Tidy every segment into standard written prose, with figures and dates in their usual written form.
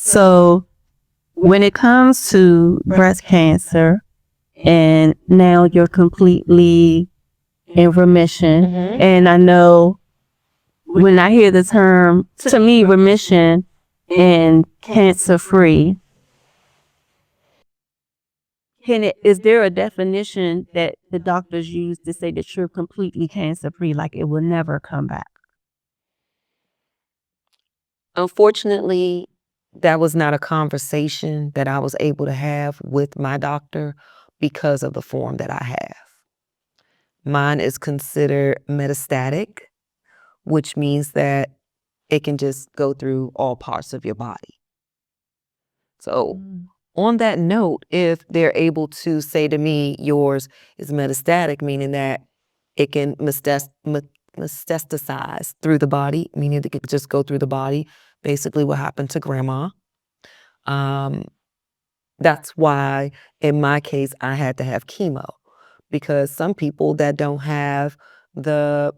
So when it comes to breast cancer, and now you're completely in remission, and I know when I hear the term, to me, remission and cancer-free, is there a definition that the doctors use to say that you're completely cancer-free, like it will never come back? Unfortunately, that was not a conversation that I was able to have with my doctor because of the form that I have. Mine is considered metastatic, which means that it can just go through all parts of your body. So on that note, if they're able to say to me, yours is metastatic, meaning that it can metastasize through the body, meaning it could just go through the body, basically what happened to grandma. That's why, in my case, I had to have chemo, because some people that don't have the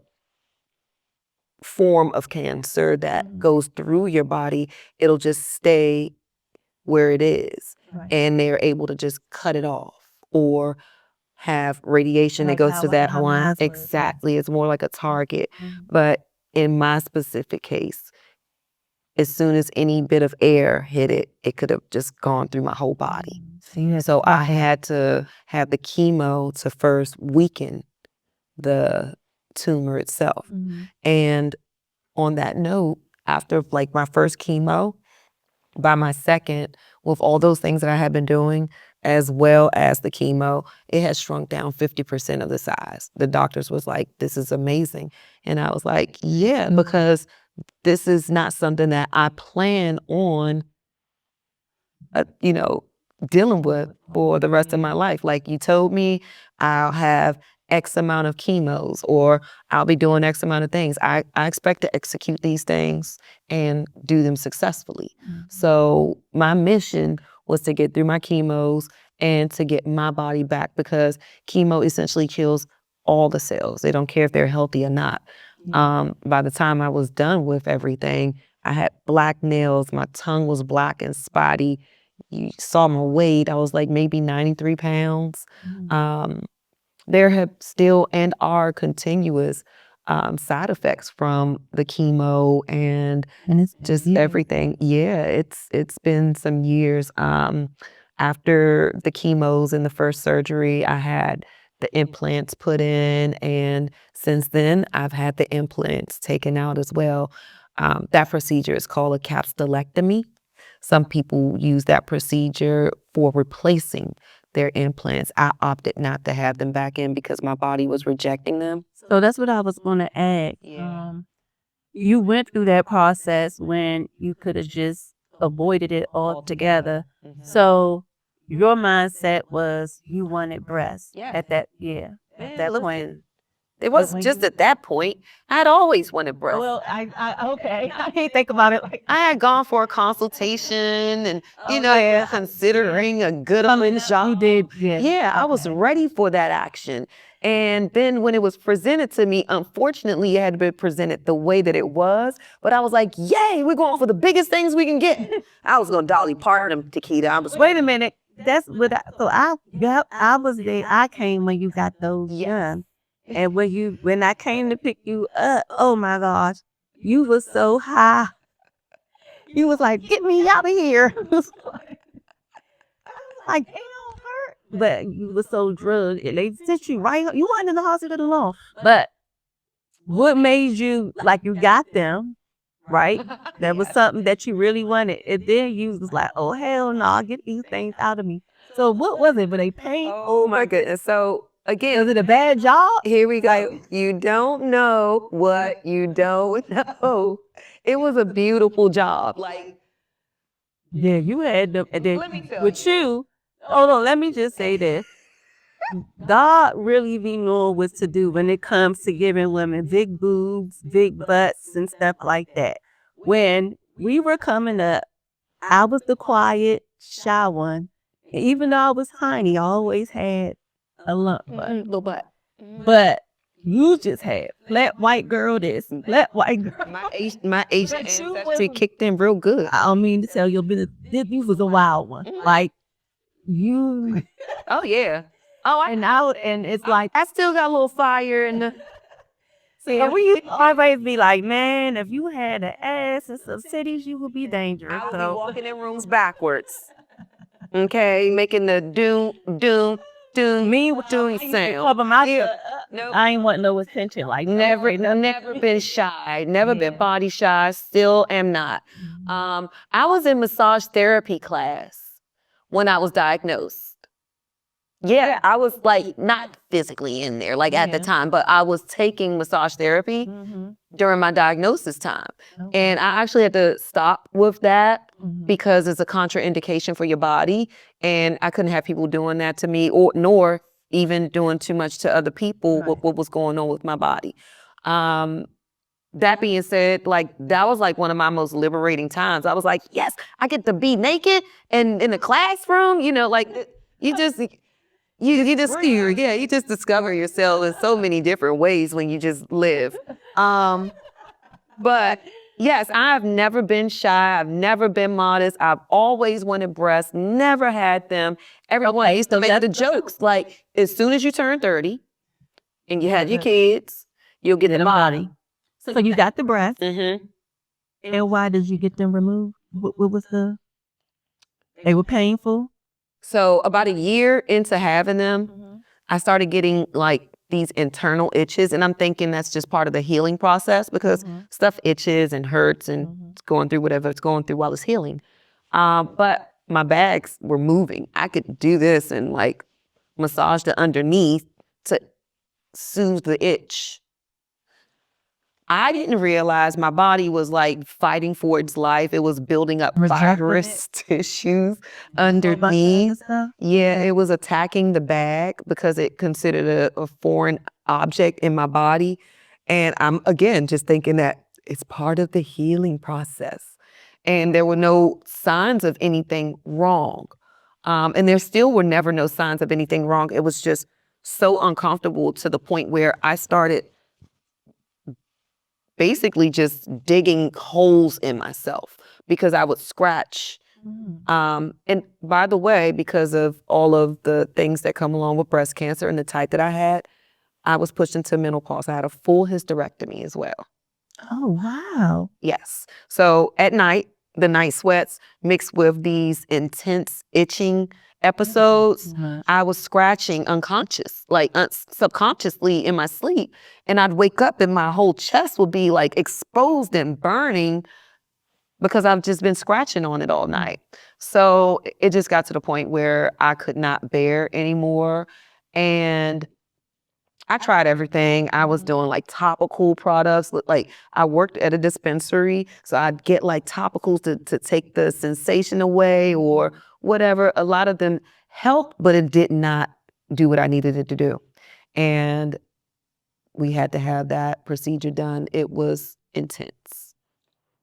form of cancer that goes through your body, it'll just stay where it is. Right. And they're able to just cut it off or have radiation that Like goes how to I that have one. mine. Exactly. It's more like a target. Mhm. But in my specific case, as soon as any bit of air hit it, it could have just gone through my whole body. So I had to have the chemo to first weaken the tumor itself. Mhm. And on that note, after like my first chemo, by my second, with all those things that I had been doing, as well as the chemo, it had shrunk down 50% of the size. The doctors was like, this is amazing. And I was like, yeah, because this is not something that I plan on, dealing with for the rest of my life. Like, you told me I'll have X amount of chemos, or I'll be doing X amount of things. I expect to execute these things and do them successfully. So my mission was to get through my chemos and to get my body back, because chemo essentially kills all the cells. They don't care if they're healthy or not. By the time I was done with everything, I had black nails. My tongue was black and spotty. You saw my weight. I was like maybe 93 pounds. There have still and are continuous side effects from the chemo and it's just everything. Yeah, it's been some years. After the chemos and the first surgery, I had the implants put in, and since then I've had the implants taken out as well. That procedure is called a capsulectomy. Some people use that procedure for replacing their implants. I opted not to have them back in because my body was rejecting them. So that's what I was going to ask. Yeah. You went through that process when you could have just avoided it altogether. So your mindset was you wanted breasts at that, at that point. It wasn't just at that point. I'd always wanted breasts. Well, okay. I didn't think about it like I had gone for a consultation and, considering a good job. you did. Yeah, I was ready for that action. And then when it was presented to me, unfortunately, it had been presented the way that it was. But I was like, yay, we're going for the biggest things we can get. I was going to Dolly Parton them to Keita. I was Wait a minute. That's what I was there. I came when you got those done. And when I came to pick you up, oh my gosh, you was so high. You was like, get me out of here. Like, it don't hurt. But you was so drugged. And they sent you right, you weren't in the hospital alone. But what made you, like, you got them, right? That was something that you really wanted. And then you was like, oh, hell no, get these things out of me. So what was it? Were they pain? oh my goodness. So again, Was it a bad job? here we go. You don't know what you don't know. It was a beautiful job. Like, Yeah, you had them. And then let me tell with you. you, hold on, let me just say this. God really be knowing what to do when it comes to giving women big boobs, big butts, and stuff like that. When we were coming up, I was the quiet, shy one. And even though I was tiny, I always had a lump butt. Little butt. But You just had flat white girl this and flat white girl. My Asian But you ancestry was- kicked in real good. I don't mean to tell your business. You was a wild one. Like you Oh yeah. Oh, and it's like I still got a little fire in the. and we used to always be like, man, if you had an ass in some cities, you would be dangerous. I would be So walking in rooms backwards. Okay, making the doom, doom, doom, me doing sound. cover my ear. Nope. I ain't want no attention like Never been shy. Never been body shy. Still am not. I was in massage therapy class when I was diagnosed. Yeah, I was like not physically in there, like at the time, but I was taking massage therapy during my diagnosis time. And I actually had to stop with that because it's a contraindication for your body. And I couldn't have people doing that to me nor even doing too much to other people with what was going on with my body. That being said, like that was like one of my most liberating times. I was like, yes, I get to be naked and in the classroom, you know, like you just you just discover yourself in so many different ways when you just live. But yes, I've never been shy. I've never been modest. I've always wanted breasts, never had them. Everyone used to make the jokes like, as soon as you turn 30 and you had your kids, you'll get the body. So you got the breast. Mm-hmm. And why did you get them removed? What was the? They were painful. So about a year into having them, I started getting like these internal itches. And I'm thinking that's just part of the healing process because stuff itches and hurts and it's going through whatever it's going through while it's healing. But my bags were moving. I could do this and like massage the underneath to soothe the itch. I didn't realize my body was like fighting for its life. It was building up fibrous tissues underneath. Yeah, it was attacking the bag because it considered a foreign object in my body. And I'm, again, just thinking that it's part of the healing process. And there were no signs of anything wrong. And there still were never no signs of anything wrong. It was just so uncomfortable to the point where I started basically just digging holes in myself because I would scratch. And by the way, because of all of the things that come along with breast cancer and the type that I had, I was pushed into menopause. I had a full hysterectomy as well. Oh, wow. Yes. So at night, the night sweats mixed with these intense itching episodes, I was scratching unconscious, like subconsciously in my sleep. And I'd wake up and my whole chest would be like exposed and burning because I've just been scratching on it all night. So it just got to the point where I could not bear anymore. And I tried everything. I was doing like topical products. Like I worked at a dispensary, so I'd get like topicals to take the sensation away or whatever. A lot of them helped, but it did not do what I needed it to do. And we had to have that procedure done. It was intense.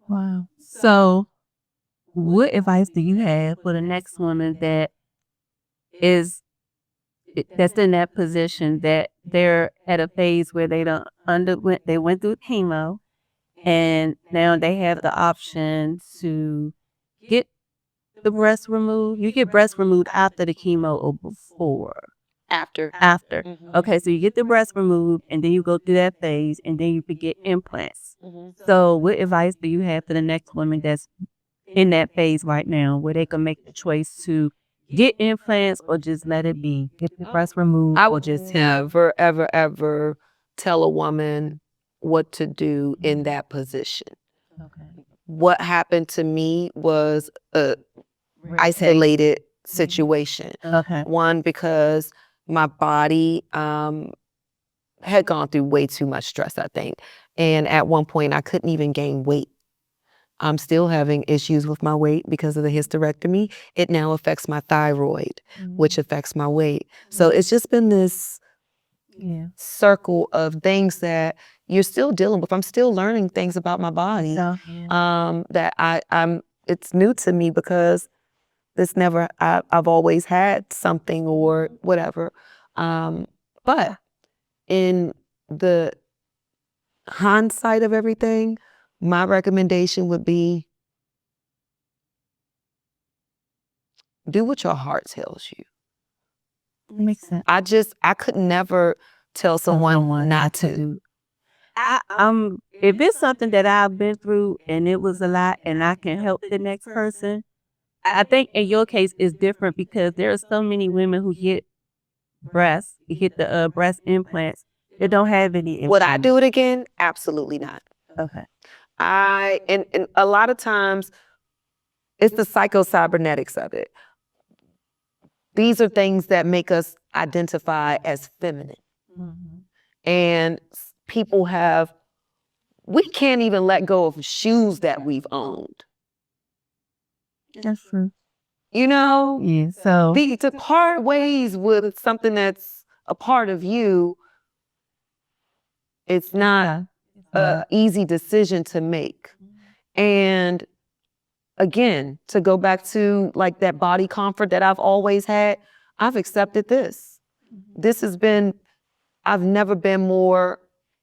Wow. So what advice do you have for the next woman that's in that position, that they're at a phase where they went through chemo and now they have the option to get the breast removed? You get breast removed after the chemo or before? After. Okay, so you get the breast removed and then you go through that phase and then you could get implants. So what advice do you have for the next woman that's in that phase right now where they can make the choice to get implants or just let it be, get the breast removed? I would just never, ever, ever tell a woman what to do in that position. What happened to me was a isolated situation. One, because my body had gone through way too much stress, I think. And at one point, I couldn't even gain weight. I'm still having issues with my weight because of the hysterectomy. It now affects my thyroid, which affects my weight. So it's just been this circle of things that you're still dealing with. I'm still learning things about my body that I'm. It's new to me because I've always had something or whatever. But in the hindsight of everything, my recommendation would be do what your heart tells you. Makes sense. I could never tell someone not to. do. If it's something that I've been through and it was a lot and I can help the next person, I think in your case it's different because there are so many women who get the breast implants that don't have any Would I implants. do it again? Absolutely not. Okay. And a lot of times it's the psycho-cybernetics of it. These are things that make us identify as feminine. And people we can't even let go of shoes that we've owned. That's true. You know? Yeah. So To part ways with something that's a part of you, it's not an easy decision to make. And again, to go back to like that body comfort that I've always had, I've accepted this. I've never been more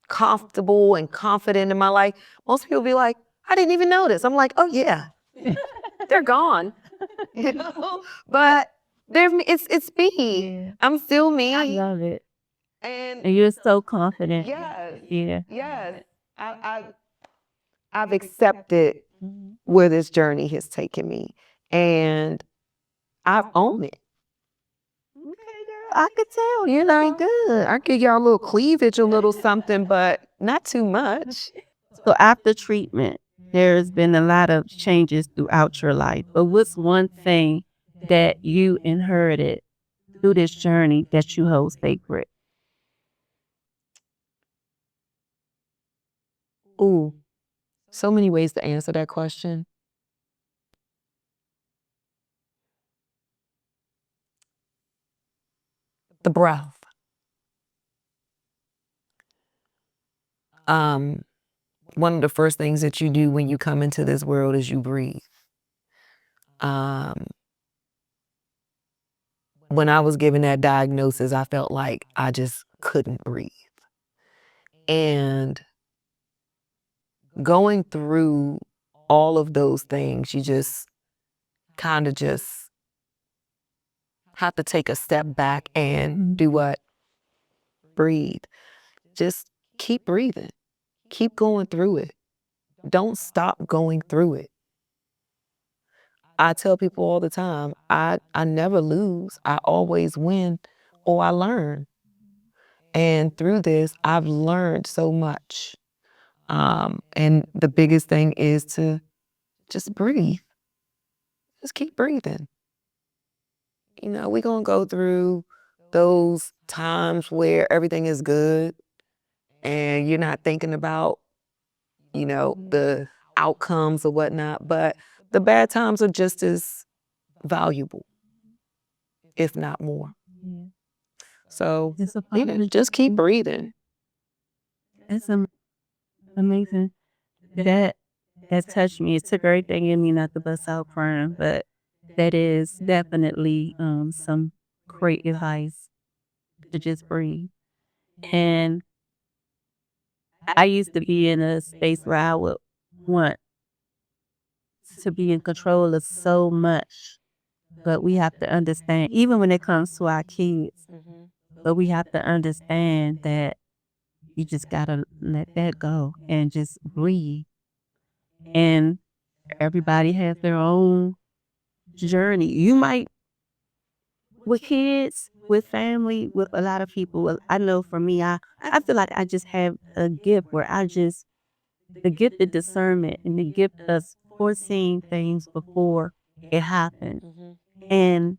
comfortable and confident in my life. Most people be like, I didn't even notice. I'm like, oh yeah, they're gone. You know? But it's me. Yeah. I'm still me. I love it. And And you're so confident. yes, Yeah. yes. I've accepted where this journey has taken me. And I've owned it. Okay, girl. I could tell. You know. Good. I give y'all a little cleavage, a little something, but not too much. So after treatment, there's been a lot of changes throughout your life. But what's one thing that you inherited through this journey that you hold sacred? Ooh, so many ways to answer that question. The breath. One of the first things that you do when you come into this world is you breathe. When I was given that diagnosis, I felt like I just couldn't breathe. And going through all of those things, you just kind of just have to take a step back and do what? Breathe. Just keep breathing. Keep going through it. Don't stop going through it. I tell people all the time, I never lose. I always win or I learn. And through this, I've learned so much. And the biggest thing is to just breathe. Just keep breathing. You know, we're going to go through those times where everything is good and you're not thinking about, the outcomes or whatnot, but the bad times are just as valuable, if not more. Yeah. So, It's a part of the just keep journey. breathing. It's amazing. That touched me. It took everything in me not to bust out crying, but that is definitely some great advice to just breathe. And I used to be in a space where I would want to be in control of so much. But we have to understand, even when it comes to our kids, but we have to understand that you just gotta let that go and just breathe. And everybody has their own journey. You might, with kids, with family, with a lot of people. Well, I know for me, I feel like I just have a gift where the gift of discernment and the gift of foreseeing things before it happens. And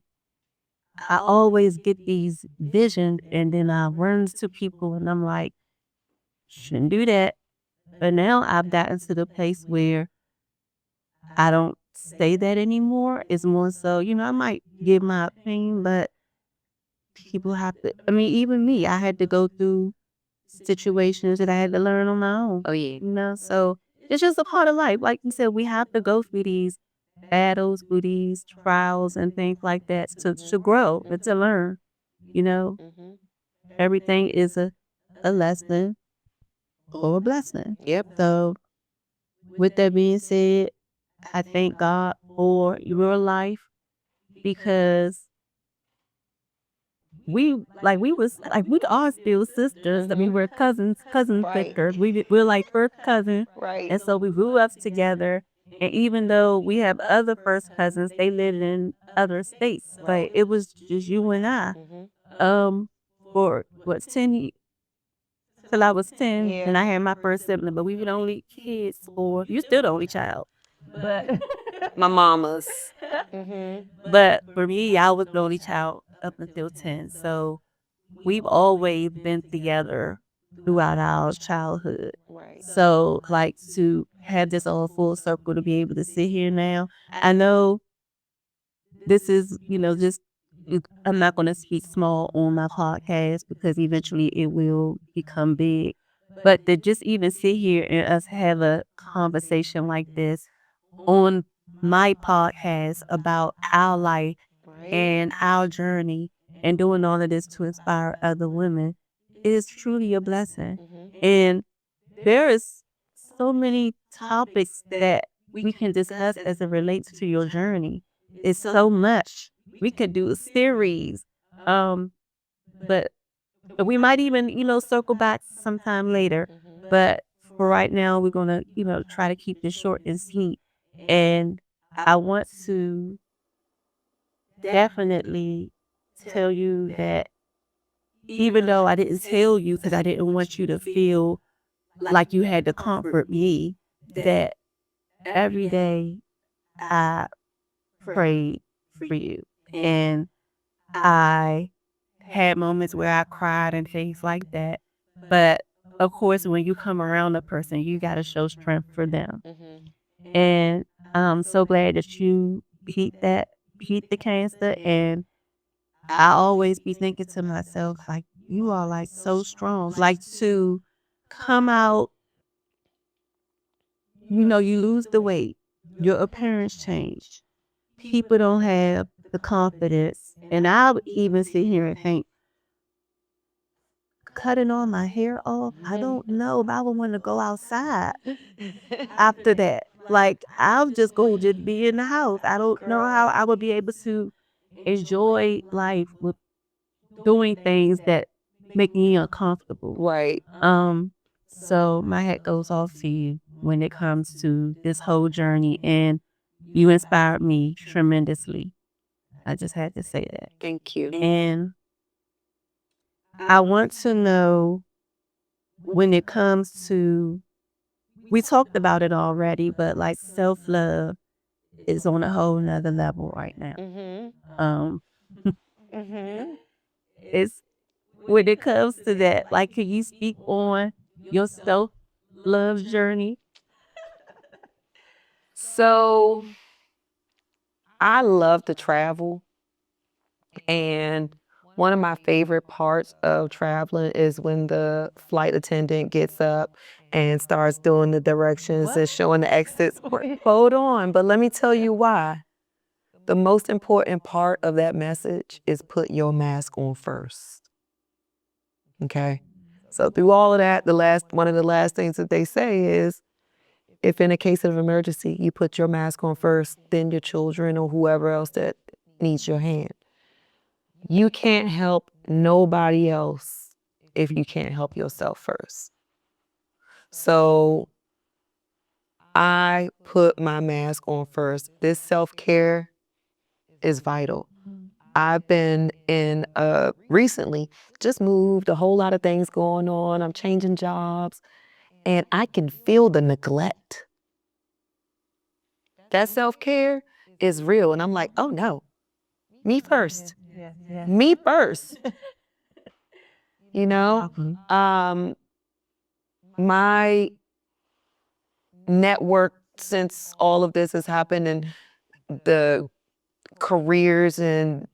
I always get these visions and then I run to people and I'm like, shouldn't do that. But now I've gotten to the place where I don't say that anymore. It's more so, I might give my opinion, but people have to, even me, I had to go through situations that I had to learn on my own. Oh, yeah. So it's just a part of life. Like you said, we have to go through these battles, through these trials and things like that to grow and to learn. You know, everything is a a lesson or a blessing. Yep. So with that being said, I thank God for your life because we are still sisters. I mean, we're cousin Right. sisters. We're like first cousin, Right. and so we grew up together. And even though we have other first cousins, they lived in other states, but it was just you and I. Um, for what 10 till I was 10, Yeah. and I had my first sibling, but we were the only kids for. You still the only child, but My mama's. but for me, I was the only child up until 10. So we've always been together throughout our childhood. Right. So, like, to have this all full circle to be able to sit here now, I know this is, just, I'm not going to speak small on my podcast because eventually it will become big. But to just even sit here and us have a conversation like this on my podcast about our life Right. and our journey and doing all of this to inspire other women is truly a blessing. And there is so many topics that we can discuss as it relates to your journey. It's so much. We could do a series. Um, but we might even, circle back sometime later. But for right now, we're gonna, try to keep this short and sweet. And I want to definitely tell you that even though I didn't tell you because I didn't want you to feel like you had to comfort me, that every day I prayed for you. And I had moments where I cried and things like that. But of course, when you come around a person, you got to show strength for them. And I'm so glad that you beat the cancer. And I always be thinking to myself, like, you are like so strong. Like to come out, you lose the weight, your appearance change. People don't have the confidence. And I'll even sit here and think, cutting all my hair off, I don't know if I would want to go outside after that. Like, I'm just going to just be in the house. I don't know how I would be able to enjoy life with doing things that make me uncomfortable. Right. So my hat goes off to you when it comes to this whole journey, and you inspired me tremendously. I just had to say that. Thank you. And I want to know when it comes to, we talked about it already, but like self-love is on a whole nother level right now. Um, it's when it comes to that, like, can you speak on your self-love journey? So I love to travel, and one of my favorite parts of traveling is when the flight attendant gets up and starts doing the directions and showing the exits. Hold on, but let me tell you why. The most important part of that message is put your mask on first. Okay? So through all of that, one of the last things that they say is, if in a case of emergency, you put your mask on first, then your children or whoever else that needs your hand. You can't help nobody else if you can't help yourself first. So I put my mask on first. This self-care is vital. I've been in recently just moved, a whole lot of things going on. I'm changing jobs and I can feel the neglect. That self-care is real. And I'm like, oh no, me first. Me first. You know? My network since all of this has happened and the careers and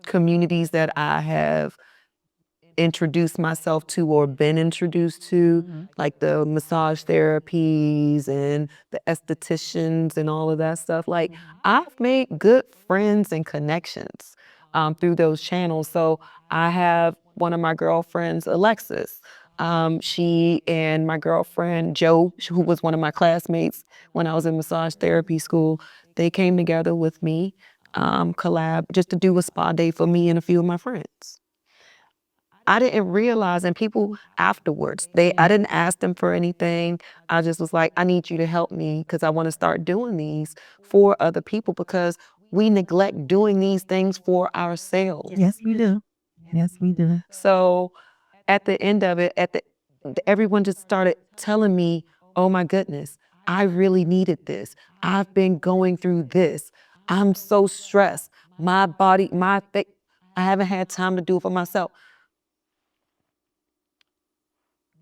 communities that I have introduced myself to or been introduced to, like the massage therapies and the estheticians and all of that stuff. Like, I've made good friends and connections. through those channels. So I have one of my girlfriends, Alexis. She and my girlfriend, Joe, who was one of my classmates when I was in massage therapy school, they came together with me, collab, just to do a spa day for me and a few of my friends. I didn't realize, and people afterwards, I didn't ask them for anything. I just was like, I need you to help me because I want to start doing these for other people because we neglect doing these things for ourselves. Yes, we do. Yes, we do. So at the end of it, everyone just started telling me, oh my goodness, I really needed this. I've been going through this. I'm so stressed. My body, I haven't had time to do it for myself.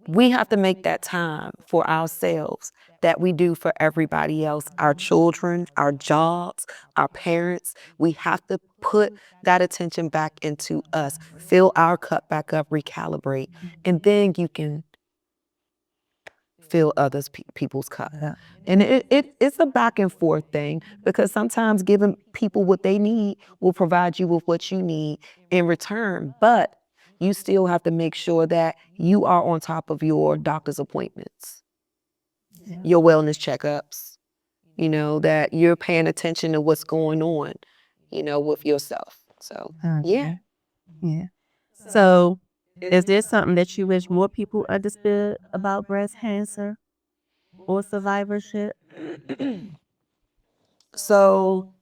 We have to make that time for ourselves that we do for everybody else, our children, our jobs, our parents. We have to put that attention back into us, fill our cup back up, recalibrate, and then you can fill others people's cup. Yeah. And it's a back and forth thing because sometimes giving people what they need will provide you with what you need in return. But you still have to make sure that you are on top of your doctor's appointments, your wellness checkups, that you're paying attention to what's going on, with yourself. So, yeah. Yeah. So, is there something that you wish more people understood about breast cancer or survivorship? So,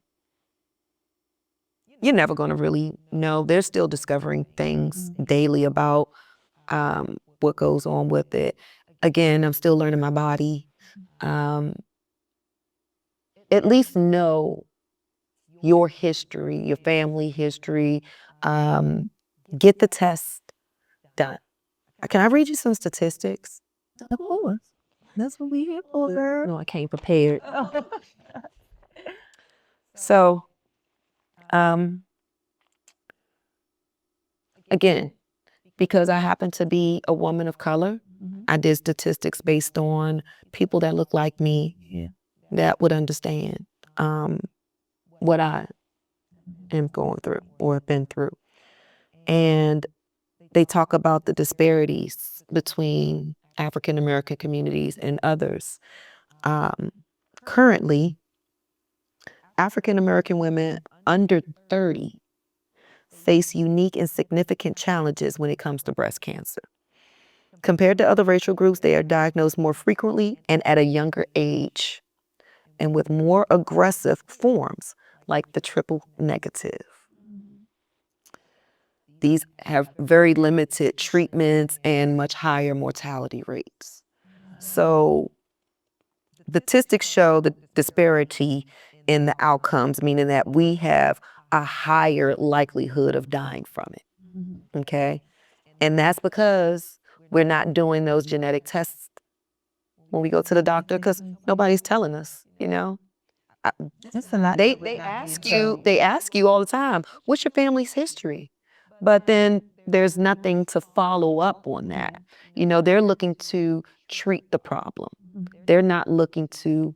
you're never going to really know. They're still discovering things daily about what goes on with it. Again, I'm still learning my body. At least know your history, your family history. Get the test done. Can I read you some statistics? Of course. That's what we here for, girl. No, I came prepared. So, again, because I happen to be a woman of color, I did statistics based on people that look like me that would understand what I am going through or have been through. And they talk about the disparities between African American communities and others. Currently, African American women under 30 face unique and significant challenges when it comes to breast cancer. Compared to other racial groups, they are diagnosed more frequently and at a younger age, and with more aggressive forms like the triple negative. These have very limited treatments and much higher mortality rates. So statistics show the disparity in the outcomes, meaning that we have a higher likelihood of dying from it. Okay? And that's because we're not doing those genetic tests when we go to the doctor because nobody's telling us, That's a lot. They ask you all the time, what's your family's history? But then there's nothing to follow up on that. They're looking to treat the problem. They're not looking to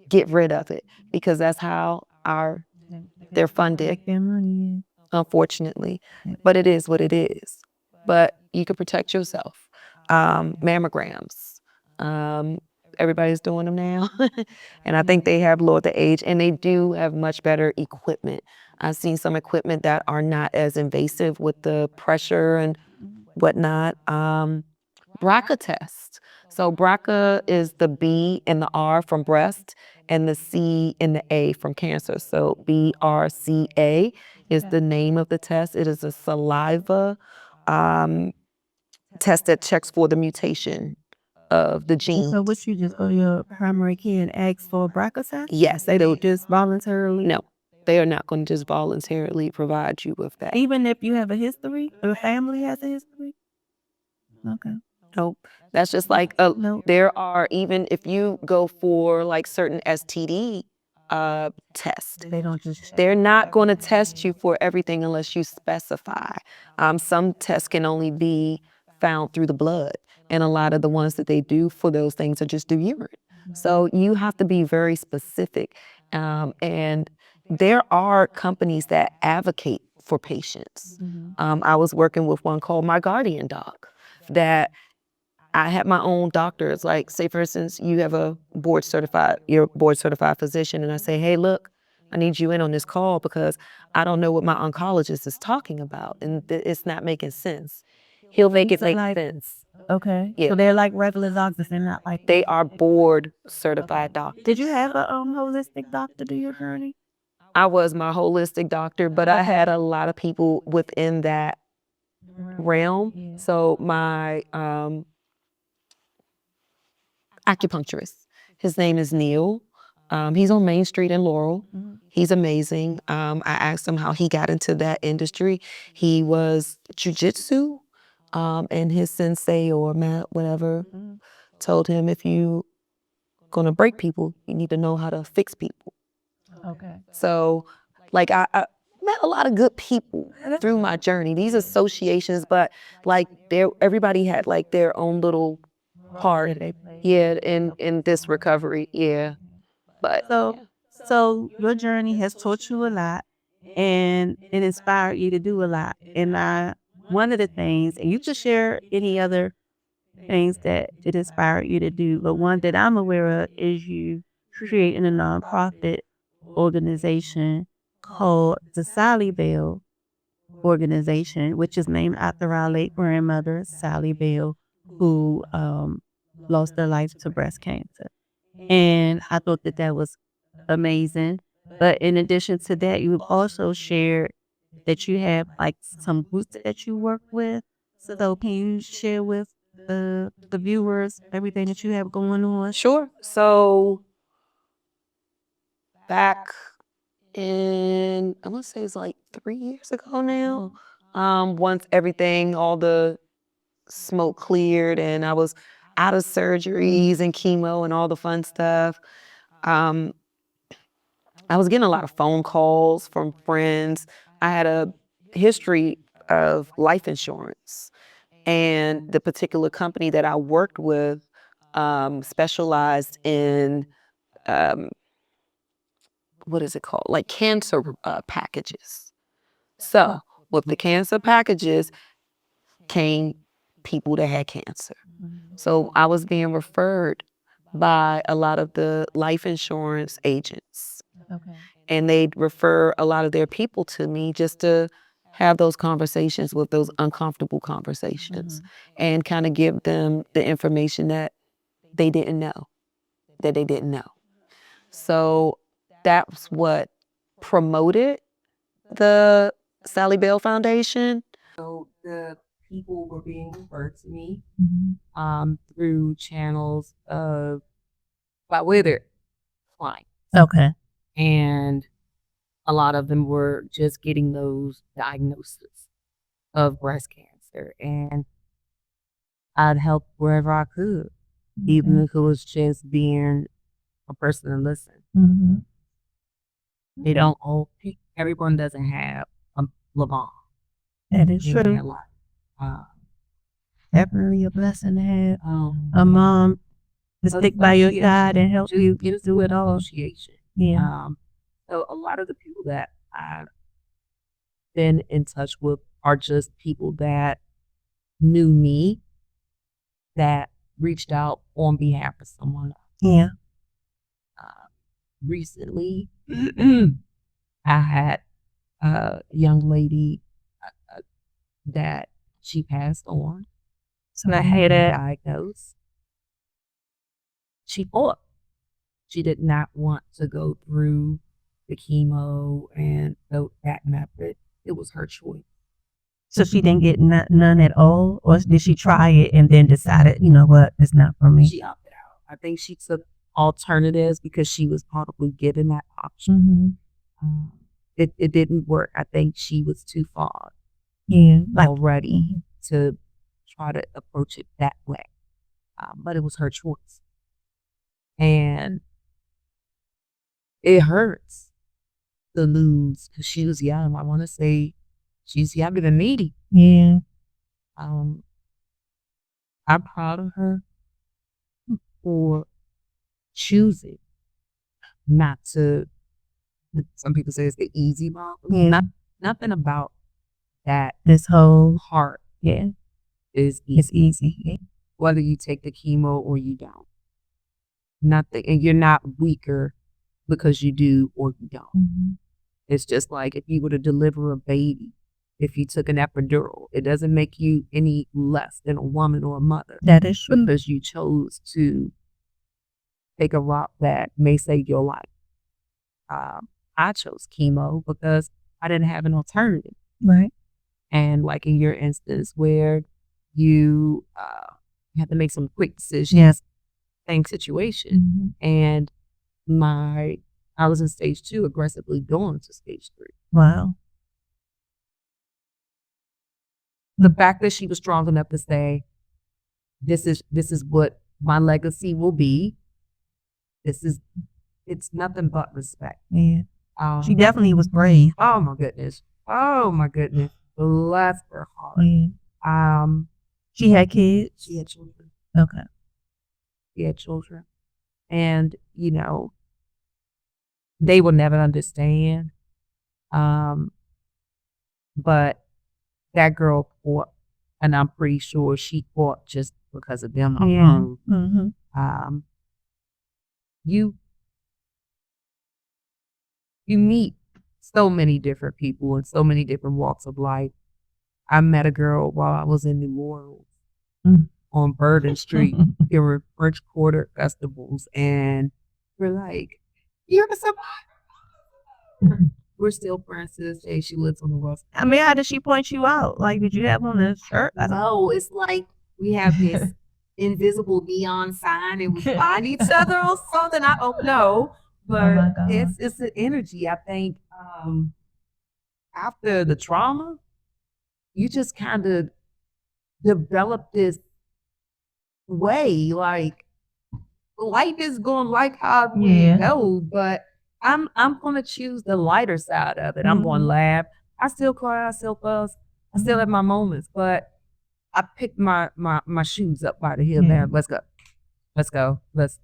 get rid of it because that's how they're funded, unfortunately. But it is what it is. But you can protect yourself. Mammograms. Everybody's doing them now. And I think they have lowered the age and they do have much better equipment. I've seen some equipment that are not as invasive with the pressure and whatnot. BRCA test. So BRCA is the B and the R from breast and the C and the A from cancer. So BRCA is the name of the test. It is a saliva test that checks for the mutation of the gene. So what you just go to your primary care and ask for a BRCA test? Yes, They don't just voluntarily? No, they are not going to just voluntarily provide you with that. Even if you have a history, or family has a history? Okay. Nope. That's just like there are, even if you go for like certain STD tests, They don't just. they're not going to test you for everything unless you specify. Some tests can only be found through the blood, and a lot of the ones that they do for those things are just through urine. So you have to be very specific, and there are companies that advocate for patients. Mm-hmm. I was working with one called my guardian doc that I had my own doctors. Like, say for instance, you have you're a board certified physician, and I say, hey, look, I need you in on this call because I don't know what my oncologist is talking about, and it's not making sense. He'll make it make sense. Okay. Yeah. So they're like regular doctors. They're not like. They are board certified doctors. Did you have a holistic doctor do your journey? I was my holistic doctor, but I had a lot of people within that realm. Yeah. So my acupuncturist, his name is Neil. He's on Main Street in Laurel. Mm-hmm. He's amazing. I asked him how he got into that industry. He was jujitsu, and his sensei or whatever told him, if you gonna break people, you need to know how to fix people. Okay. So, like, I met a lot of good people through my journey. These associations, but like, everybody had like their own little part, yeah, in this recovery, yeah. But So your journey has taught you a lot, and it inspired you to do a lot. And one of the things, and you can share any other things that it inspired you to do, but one that I'm aware of is you creating a nonprofit organization called the Sally Bell organization, which is named after our late grandmother, Sally Bell, who lost her life to breast cancer. And I thought that that was amazing. But in addition to that, you've also shared that you have like some groups that you work with. So can you share with the viewers everything that you have going on? sure. So back in, I want to say it's like 3 years ago now. Once everything, all the smoke cleared and I was out of surgeries and chemo and all the fun stuff. Um, I was getting a lot of phone calls from friends. I had a history of life insurance, and the particular company that I worked with specialized in what is it called? Like cancer packages. So with the cancer packages came people that had cancer. So I was being referred by a lot of the life insurance agents, Okay. and they'd refer a lot of their people to me just to have those conversations, with those uncomfortable conversations, and kind of give them the information that they didn't know, that they didn't know. So that's what promoted the Sally Bell Foundation. So the people were being referred to me through channels of by way of their clients. Okay. And a lot of them were just getting those diagnoses of breast cancer. And I'd help wherever I could, even if it was just being a person to listen. Mm-hmm. They don't all, everyone doesn't have a Lavon. That is They may have true. a lot. Definitely a blessing to have a mom to stick by your side and help you get through it all. Yeah. So a lot of the people that I've been in touch with are just people that knew me, that reached out on behalf of someone else. Yeah. Recently, I had a young lady that she passed on. So I had it. Diagnosed. She fought. She did not want to go through the chemo and that method. It was her choice. So she didn't get none at all, or did she try it and then decided, you know what, it's not for me? She opted out. I think she took alternatives because she was probably given that option. Mm-hmm. It didn't work. I think she was too far already to try to approach it that way. But it was her choice. And it hurts to lose because she was young. I want to say she's younger than me. Yeah. I'm proud of her for choosing not to. Some people say it's the easy route. Yeah. Nothing about that This whole part yeah, is it's easy, easy. whether you take the chemo or you don't. Nothing, and you're not weaker because you do or you don't. Mm-hmm. It's just like if you were to deliver a baby, if you took an epidural, it doesn't make you any less than a woman or a mother. That is true. Because you chose to take a route that may save your life. I chose chemo because I didn't have an alternative. Right. And like in your instance where you had to make some quick decisions, Yes. same situation. Mm-hmm. And I was in stage 2, aggressively going to stage 3. Wow. The fact that she was strong enough to say, this is what my legacy will be. It's nothing but respect. Yeah. She definitely was brave. Oh my goodness. Oh my goodness. Bless her heart. Yeah. She had kids? She had children. Okay. She had children. And, they will never understand. But that girl fought, and I'm pretty sure she fought just because of them alone. Mm-hmm. You meet so many different people in so many different walks of life. I met a girl while I was in New Orleans on Bourbon Street. There were French Quarter festivals, and we're like, "You're the survivor." We're still friends to this day. She lives on the West. I mean, how did she point you out? Like, did you have on a shirt? No, it's like we have this invisible neon sign, and we find each other or something. I don't know, but it's an energy. I think after the trauma, you just kind of develop this way, like life is going like how we know, but I'm gonna choose the lighter side of it. I'm gonna laugh. I still cry, I still fuss, I still have my moments, but I picked my shoes up by the heel now. Let's go.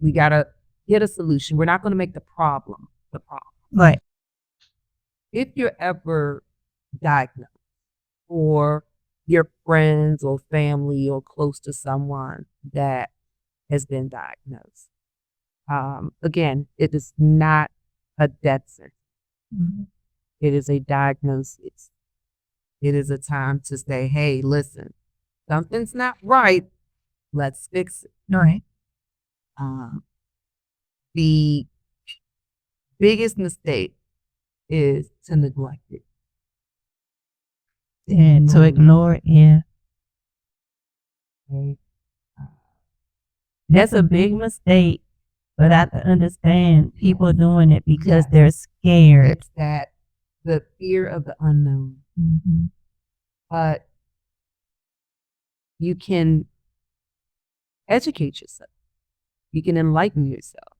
We gotta get a solution. We're not gonna make the problem the problem. Right. If you're ever diagnosed, or your friends or family or close to someone that has been diagnosed, again, it is not a death sentence. Mm-hmm. It is a diagnosis. It is a time to say, hey, listen, something's not right. Let's fix it. Right. The biggest mistake is to neglect it. And to ignore it, yeah. Okay. That's a big mistake, but I can understand people doing it because they're scared. It's that the fear of the unknown. Mm-hmm. But you can educate yourself. You can enlighten yourself.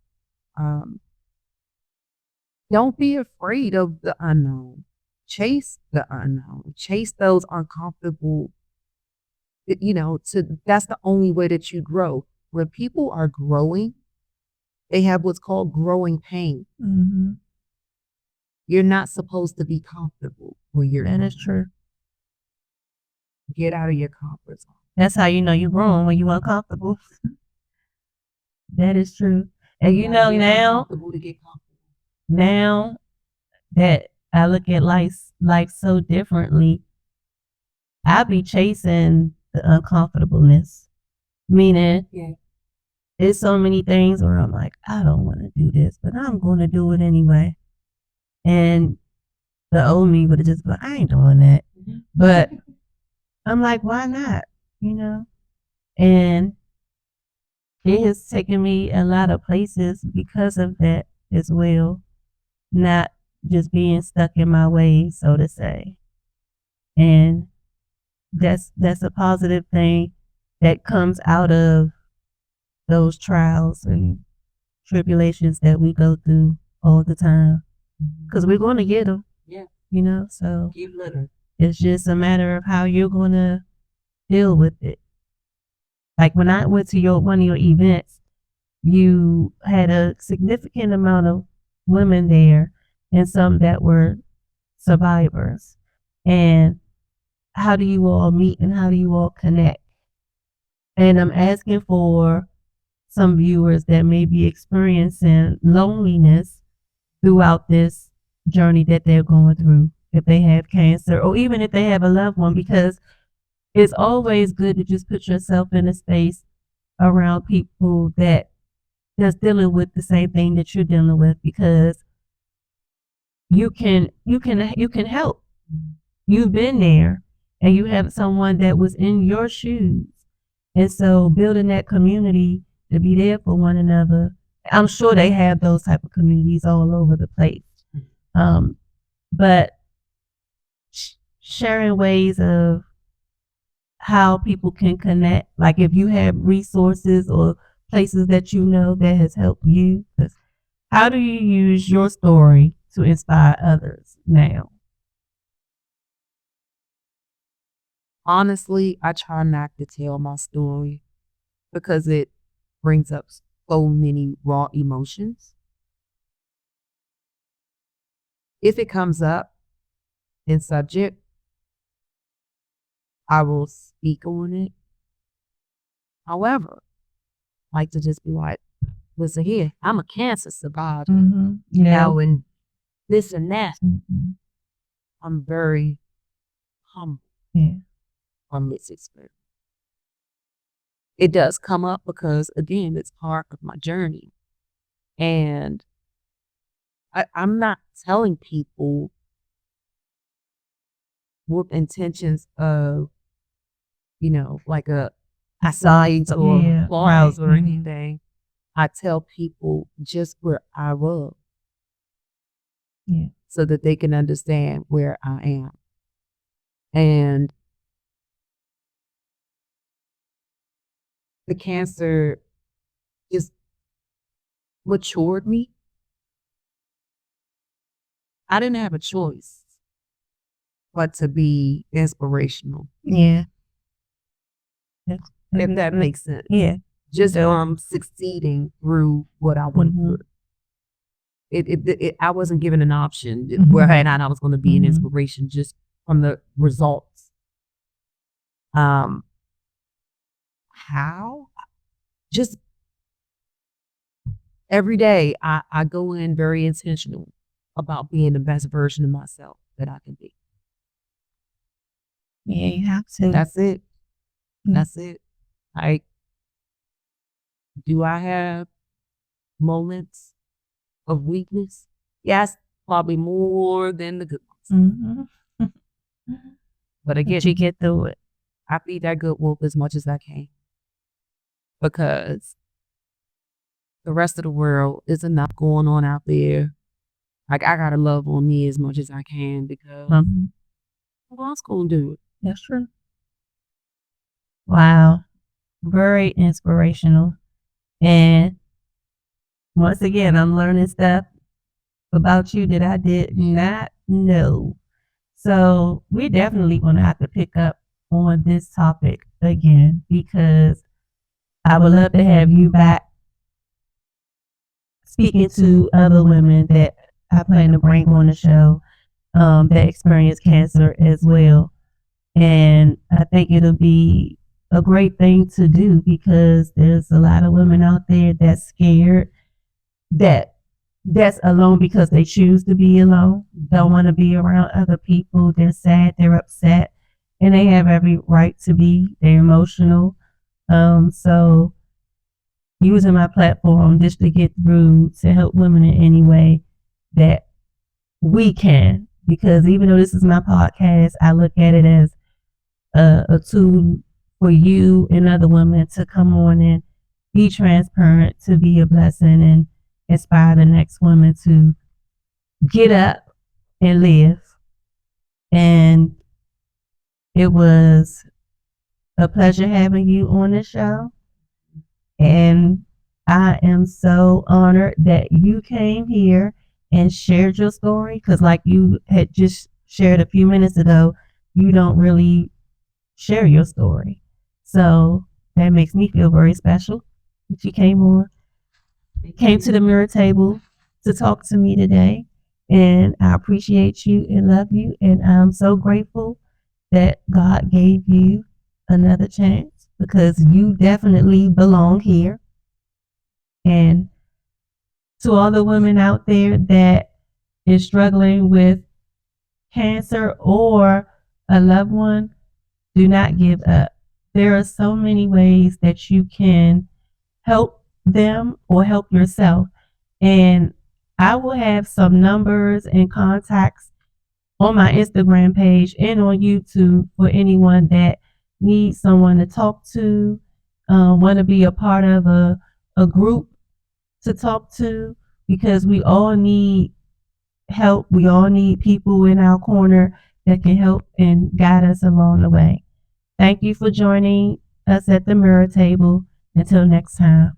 Don't be afraid of the unknown. Chase the unknown. Chase those uncomfortable, that's the only way that you grow. When people are growing, they have what's called growing pain. Mm-hmm. You're not supposed to be comfortable when you're That is true. Get out of your comfort zone. That's how you know you're growing, when you're uncomfortable. That is true. And now that I look at life so differently, I be chasing the uncomfortableness. Meaning, there's so many things where I'm like, I don't want to do this, but I'm going to do it anyway. And the old me would have just been, I ain't doing that. But I'm like, why not? And it has taken me a lot of places because of that as well. Not just being stuck in my ways, so to say. And that's a positive thing that comes out of those trials and tribulations that we go through all the time. Because we're going to get them. Yeah. So Keep living. It's just a matter of how you're going to deal with it. Like when I went to one of your events, you had a significant amount of women there and some that were survivors. And how do you all meet and how do you all connect? And I'm asking for some viewers that may be experiencing loneliness throughout this journey that they're going through, if they have cancer or even if they have a loved one, because it's always good to just put yourself in a space around people that's dealing with the same thing that you're dealing with, because you can help. You've been there and you have someone that was in your shoes. And so building that community to be there for one another, I'm sure they have those type of communities all over the place. But sharing ways of how people can connect, like if you have resources or places that you know that has helped you, how do you use your story to inspire others now? Honestly, I try not to tell my story because it brings up so many raw emotions. If it comes up in subject, I will speak on it. However, I like to just be like, listen here, I'm a cancer survivor. Now, and this and that, I'm very humble from this experience. It does come up because, again, it's part of my journey. And I'm not telling people with intentions of, like a science or applause or anything. I tell people just where I was so that they can understand where I am. And the cancer just matured me. I didn't have a choice but to be inspirational. Yeah. If that makes sense. Yeah. Just succeeding through what I went through. I wasn't given an option where I was going to be an inspiration just from the results. How? Just every day I go in very intentional about being the best version of myself that I can be. Yeah, you have to. That's it. That's it. Do I have moments of weakness? Yes, probably more than the good ones. But again, you get through it. I feed that good wolf as much as I can because the rest of the world is enough going on out there. Like, I gotta love on me as much as I can because who else gonna do it? That's true. Wow. Very inspirational. And once again, I'm learning stuff about you that I did not know. So we're definitely going to have to pick up on this topic again, because I would love to have you back speaking to other women that I plan to bring on the show that experience cancer as well. And I think it'll be a great thing to do because there's a lot of women out there that's scared, that's alone because they choose to be alone, don't want to be around other people. They're sad, they're upset, and they have every right to be. They're emotional. So using my platform just to get through to help women in any way that we can, because even though this is my podcast, I look at it as a tool for you and other women to come on and be transparent, to be a blessing and inspire the next woman to get up and live. And it was a pleasure having you on the show. And I am so honored that you came here and shared your story, because like you had just shared a few minutes ago, you don't really share your story. So that makes me feel very special that you came to the mirror table to talk to me today. And I appreciate you and love you. And I'm so grateful that God gave you another chance because you definitely belong here. And to all the women out there that is struggling with cancer or a loved one, do not give up. There are so many ways that you can help them or help yourself. And I will have some numbers and contacts on my Instagram page and on YouTube for anyone that needs someone to talk to, want to be a part of a group to talk to, because we all need help. We all need people in our corner that can help and guide us along the way. Thank you for joining us at the mirror table. Until next time.